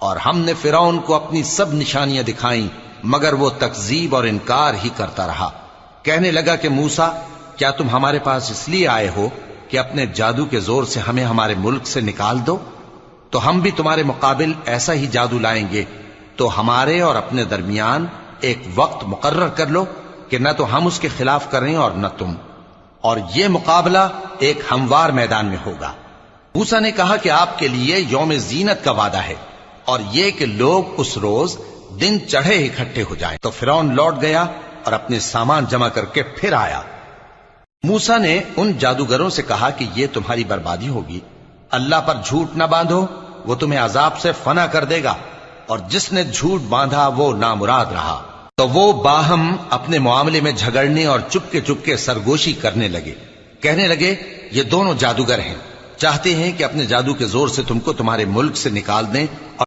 اور ہم نے فرعون کو اپنی سب نشانیاں دکھائیں مگر وہ تکذیب اور انکار ہی کرتا رہا۔ کہنے لگا کہ موسیٰ، کیا تم ہمارے پاس اس لیے آئے ہو کہ اپنے جادو کے زور سے ہمیں ہمارے ملک سے نکال دو؟ تو ہم بھی تمہارے مقابل ایسا ہی جادو لائیں گے، تو ہمارے اور اپنے درمیان ایک وقت مقرر کر لو کہ نہ تو ہم اس کے خلاف کریں اور نہ تم، اور یہ مقابلہ ایک ہموار میدان میں ہوگا۔ موسیٰ نے کہا کہ آپ کے لیے یوم زینت کا وعدہ ہے، اور یہ کہ لوگ اس روز دن چڑھے اکٹھے ہو جائیں۔ تو فرعون لوٹ گیا اور اپنے سامان جمع کر کے پھر آیا۔ موسیٰ نے ان جادوگروں سے کہا کہ یہ تمہاری بربادی ہوگی، اللہ پر جھوٹ نہ باندھو، وہ تمہیں عذاب سے فنا کر دے گا، اور جس نے جھوٹ باندھا وہ نامراد رہا۔ تو وہ باہم اپنے معاملے میں جھگڑنے اور چپ کے سرگوشی کرنے لگے۔ کہنے لگے یہ دونوں جادوگر ہیں، چاہتے ہیں کہ اپنے جادو کے زور سے تم کو تمہارے ملک سے نکال دیں اور